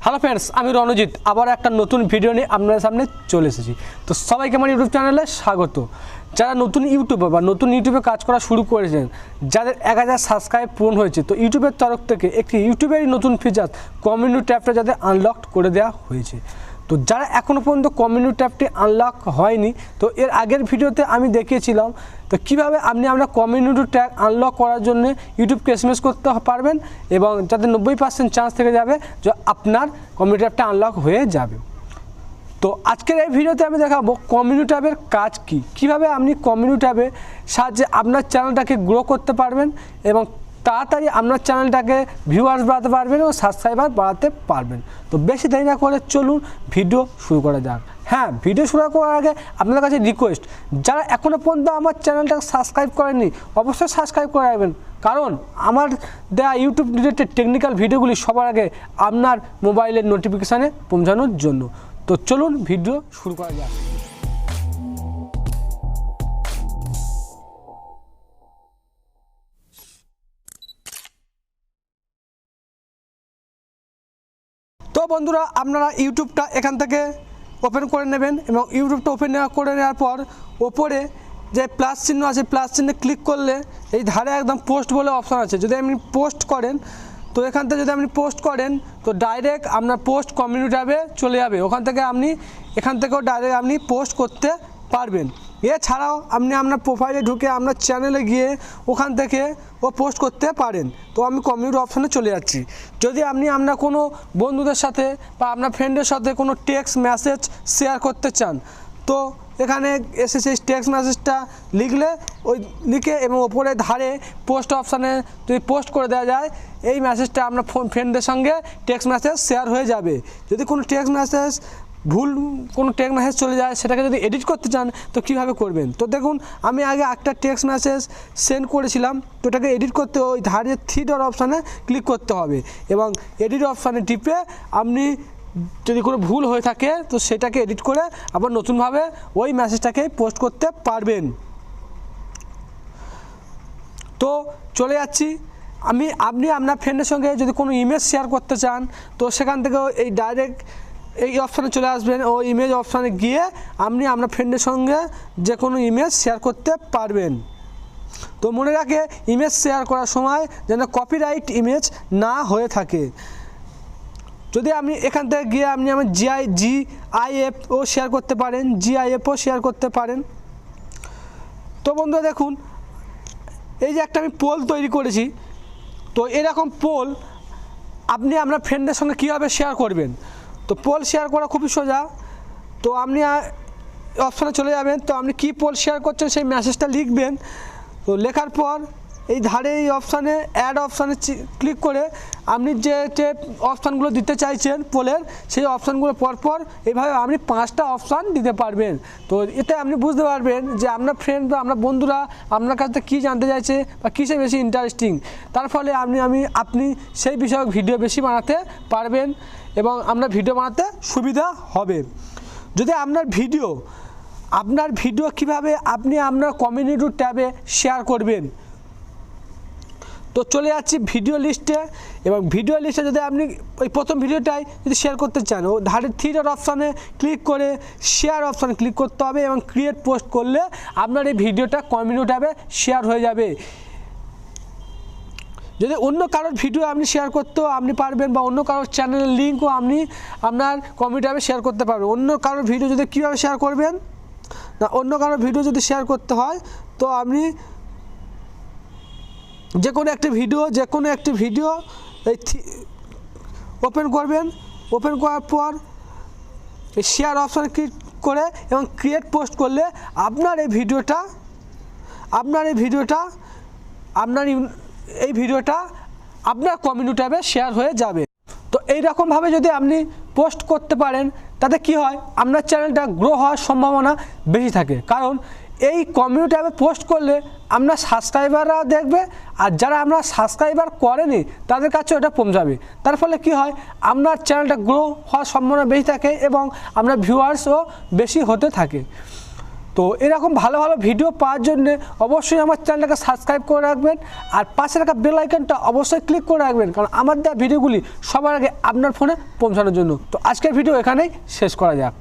Hello friends, আমি রণজিৎ আবার একটা নতুন ভিডিও নিয়ে আপনাদের সামনে চলে এসেছি। তো সবাইকে আমার ইউটিউব চ্যানেলে স্বাগত। যারা নতুন ইউটিউবার বা নতুন ইউটিউবে কাজ করা শুরু করেছেন, যাদের 1000 সাবস্ক্রাইব পূরণ হয়েছে, তো ইউটিউবের তরফ থেকে একটি ইউটিউবেরই নতুন ফিচার কমিউনিটি ট্যাবটা যাদের আনলক করে দেওয়া হয়েছে। তো যারা এখনও পর্যন্ত কমিউনিটি ট্যাবটি আনলক হয়নি, তো এর আগের ভিডিওতে আমি দেখিয়েছিলাম তো কীভাবে আপনার কমিউনিটি ট্যাগ আনলক করার জন্য ইউটিউবকে এসএমএস করতে পারবেন এবং যাতে 90% চান্স থেকে যাবে যে আপনার কমিউনিটি ট্যাবটা আনলক হয়ে যাবে। তো আজকের এই ভিডিওতে আমি দেখাবো কমিউনিটি ট্যাবের কাজ কী, কীভাবে আপনি কমিউনিটি ট্যাবের সাহায্যে আপনার চ্যানেলটাকে গ্রো করতে পারবেন এবং তাড়াতাড়ি আপনার চ্যানেলটাকে ভিউয়ার্স বাড়াতে পারবেন এবং সাবস্ক্রাইবার বাড়াতে পারবেন। তো বেশি দেরি না করে চলুন ভিডিও শুরু করা যাক। হ্যাঁ, ভিডিও শুরু করার আগে আপনাদের কাছে রিকোয়েস্ট, যারা এখনও পর্যন্ত আমার চ্যানেলটাকে সাবস্ক্রাইব করেননি অবশ্যই সাবস্ক্রাইব করে রাখবেন, কারণ আমার দেওয়া ইউটিউব রিলেটেড টেকনিক্যাল ভিডিওগুলি সবার আগে আপনার মোবাইলের নোটিফিকেশানে পৌঁছানোর জন্য। তো চলুন ভিডিও শুরু করা যাক। তো বন্ধুরা, আপনারা ইউটিউবটা এখান থেকে ওপেন করে নেবেন এবং ইউটিউবটা ওপেন করে নেওয়ার পর ওপরে যে প্লাস চিহ্ন আছে, প্লাস চিহ্নে ক্লিক করলে এই ধারে একদম পোস্ট বলে অপশান আছে। যদি আপনি পোস্ট করেন, তো এখান থেকে যদি আপনি পোস্ট করেন তো ডাইরেক্ট আপনার পোস্ট কমিউনিটি ট্যাবে চলে যাবে। ওখান থেকে আপনি এখান থেকেও ডাইরেক্ট আপনি পোস্ট করতে পারবেন। এছাড়াও আপনি আপনার প্রোফাইলে ঢুকে আপনার চ্যানেলে গিয়ে ওখান থেকে পোস্ট করতে পারেন। তো আমি কমিউনিটি অপশানে চলে যাচ্ছি। যদি আপনি আপনার কোনো বন্ধুদের সাথে বা আপনার ফ্রেন্ডের সাথে কোনো টেক্সট মেসেজ শেয়ার করতে চান, তো এখানে এসে সেই টেক্সট মেসেজটা লিখলে ওই লিখে এবং ওপরে ধারে পোস্ট অপশানে যদি পোস্ট করে দেওয়া যায়, এই মেসেজটা আপনার ফ্রেন্ডদের সঙ্গে টেক্সট মেসেজ শেয়ার হয়ে যাবে। যদি কোনো টেক্সট মেসেজ ভুল কোনো টেক্সট মেসেজ চলে যায়, সেটাকে যদি এডিট করতে চান তো কীভাবে করবেন। তো দেখুন, আমি আগে একটা টেক্সট মেসেজ সেন্ড করেছিলাম, তো ওটাকে এডিট করতে ওই ধারে 3 ডট অপশানে ক্লিক করতে হবে এবং এডিট অপশানে টিপে আপনি যদি কোনো ভুল হয়ে থাকে তো সেটাকে এডিট করে আবার নতুনভাবে ওই মেসেজটাকে পোস্ট করতে পারবেন। তো চলে যাচ্ছি আপনি আপনার ফ্রেন্ডের সঙ্গে যদি কোনো ইমেজ শেয়ার করতে চান, তো সেখান থেকে এই ডাইরেক্ট এই অপশানে চলে আসবেন ও ইমেজ অপশানে গিয়ে আপনি আপনার ফ্রেন্ডের সঙ্গে যে কোনো ইমেজ শেয়ার করতে পারবেন। তো মনে রাখে, ইমেজ শেয়ার করার সময় যেন কপিরাইট ইমেজ না হয়ে থাকে। যদি আপনি এখান থেকে গিয়ে আপনি আমার GIFও শেয়ার করতে পারেন, GIFও শেয়ার করতে পারেন। তো বন্ধুরা দেখুন, এই যে একটা আমি পোল তৈরি করেছি, তো এরকম পোল আপনি আপনার ফ্রেন্ডের সঙ্গে কীভাবে শেয়ার করবেন। তো পোল শেয়ার করা খুবই সোজা। তো আপনি অপশানে চলে যাবেন, তো আপনি কী পোল শেয়ার করছেন সেই মেসেজটা লিখবেন। তো লেখার পর এই ধারে এই অপশানে অ্যাড অপশানে ক্লিক করে আপনি যে অপশানগুলো দিতে চাইছেন পোলের, সেই অপশানগুলো পরপর এইভাবে আপনি 5টা অপশান দিতে পারবেন। তো এতে আপনি বুঝতে পারবেন যে আপনার ফ্রেন্ড বা আপনার বন্ধুরা আপনার কাছ থেকে কী জানতে চাইছে বা কিসে বেশি ইন্টারেস্টিং। তার ফলে আপনি সেই বিষয়ক ভিডিও বেশি বানাতে পারবেন এবং আপনার ভিডিও বানাতে সুবিধা হবে। যদি আপনার ভিডিও কীভাবে আপনি আপনার কমিউনিটি ট্যাবে শেয়ার করবেন, তো চলে যাচ্ছি ভিডিও লিস্টে এবং ভিডিও লিস্টে যদি আপনি ওই প্রথম ভিডিওটাই যদি শেয়ার করতে চান, ও ধারের 3 ডট অপশানে ক্লিক করে শেয়ার অপশানে ক্লিক করতে হবে এবং ক্রিয়েট পোস্ট করলে আপনার এই ভিডিওটা কমিউনিটি ট্যাবে শেয়ার হয়ে যাবে। যদি অন্য কারোর ভিডিও আপনি শেয়ার করতেও আপনি পারবেন বা অন্য কারোর চ্যানেলের লিঙ্কও আপনি আপনার কমিউনিটি ট্যাবে শেয়ার করতে পারবেন। অন্য কারোর ভিডিও যদি কীভাবে শেয়ার করবেন না, অন্য কারোর ভিডিও যদি শেয়ার করতে হয় তো আপনি যে কোনো একটি ভিডিও এই ওপেন করবেন। ওপেন করার পর এই শেয়ার অপশানে ক্লিক করে এবং ক্রিয়েট পোস্ট করলে আপনার এই ভিডিওটা আপনার কমিউনিটি ট্যাবে শেয়ার হয়ে যাবে। তো এই রকমভাবে যদি আপনি পোস্ট করতে পারেন, তাতে কি হয়, আপনার চ্যানেলটা গ্রো হওয়ার সম্ভাবনা বেশি থাকে। কারণ এই কমিউনিটি ট্যাবে পোস্ট করলে আপনার সাবস্ক্রাইবাররা দেখবে, আর যারা আপনার সাবস্ক্রাইবার করেনি তাদের কাছে ওটা পৌঁছাবে। তার ফলে কি হয়, আপনার চ্যানেলটা গ্রো হওয়ার সম্ভাবনা বেশি থাকে এবং আপনার ভিউয়ার্সও বেশি হতে থাকে। তো এরকম ভালো ভালো ভিডিও পাওয়ার জন্য অবশ্যই আমার চ্যানেলটাকে সাবস্ক্রাইব করে রাখবেন আর পাশে রাখা বেল আইকনটা অবশ্যই ক্লিক করে রাখবেন, কারণ আমার দেওয়া ভিডিওগুলি সবার আগে আপনার ফোনে পৌঁছানোর জন্য। তো আজকের ভিডিও এখানেই শেষ করা যাক।